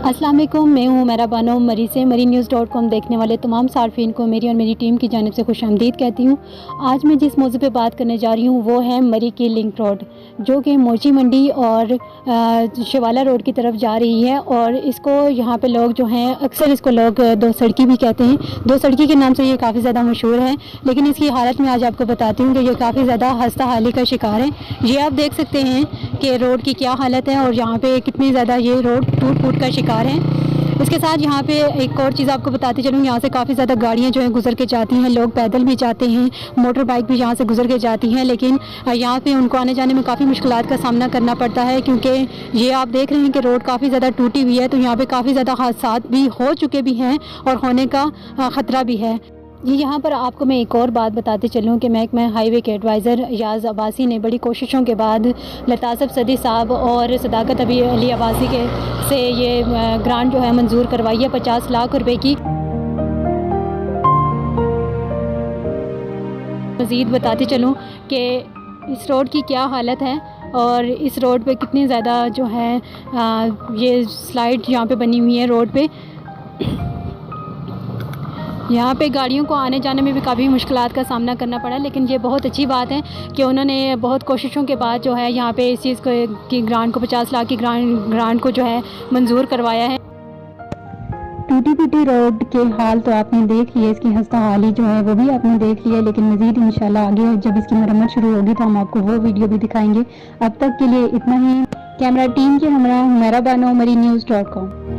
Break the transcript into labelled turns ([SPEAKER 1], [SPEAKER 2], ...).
[SPEAKER 1] अस्सलाम वालेकुम, मैं हूँ मेरा बानो मरी से MariNews.com देखने वाले तमाम सार्फिन को मेरी और मेरी टीम की जानिब से खुशामदीद कहती हूँ। आज मैं जिस मौजू पे बात करने जा रही हूँ वो है मरी की लिंक रोड, जो कि मोची मंडी और शिवाला रोड की तरफ जा रही है। और इसको यहाँ पे लोग जो हैं अक्सर इसको लोग दो सड़की भी कहते हैं। दो सड़की के नाम से ये काफ़ी ज़्यादा मशहूर है, लेकिन इसकी हालत में आज आपको बताती हूँ कि ये काफ़ी ज़्यादा हस्ता हाली का शिकार है। ये आप देख सकते हैं कि रोड की क्या हालत है और यहाँ पे कितनी ज़्यादा ये रोड टूट फूट का शिकार है। इसके साथ यहाँ पे एक और चीज़ आपको बताती चलूँ, यहाँ से काफ़ी ज़्यादा गाड़ियाँ जो हैं गुजर के जाती हैं, लोग पैदल भी जाते हैं, मोटर बाइक भी यहाँ से गुजर के जाती हैं, लेकिन यहाँ पे उनको आने जाने में काफ़ी मुश्किलात का सामना करना पड़ता है, क्योंकि ये आप देख रहे हैं कि रोड काफ़ी ज़्यादा टूटी हुई है। तो यहाँ पर काफ़ी ज़्यादा हादसात भी हो चुके भी हैं और होने का ख़तरा भी है। ये यहाँ पर आपको मैं एक और बात बताते चलूँ कि महकमा हाईवे के एडवाइज़र याज़ अब्बासी ने बड़ी कोशिशों के बाद लतासब सदी साहब और सदाकत अली अब्बासी के से ये ग्रांट जो है मंजूर करवाई है 50 लाख रुपए की। मज़ीद बताते चलूँ कि इस रोड की क्या हालत है और इस रोड पे कितनी ज़्यादा जो है ये स्लाइड यहाँ पे बनी हुई है रोड पे। यहाँ पे गाड़ियों को आने जाने में भी काफ़ी मुश्किलात का सामना करना पड़ा, लेकिन ये बहुत अच्छी बात है कि उन्होंने बहुत कोशिशों के बाद जो है यहाँ पे इस चीज़ को की ग्रांट को 50 लाख की ग्रांट को जो है मंजूर करवाया है।
[SPEAKER 2] टूटी फूटी रोड के हाल तो आपने देख लिया, इसकी हस्ता हाली जो है वो भी आपने देख लिया, लेकिन मज़ीद इंशाल्लाह आगे जब इसकी मरम्मत शुरू होगी तो हम आपको वो वीडियो भी दिखाएंगे। अब तक के लिए इतना ही। कैमरा टीम के हमरा मेरा बानो MariNews.com।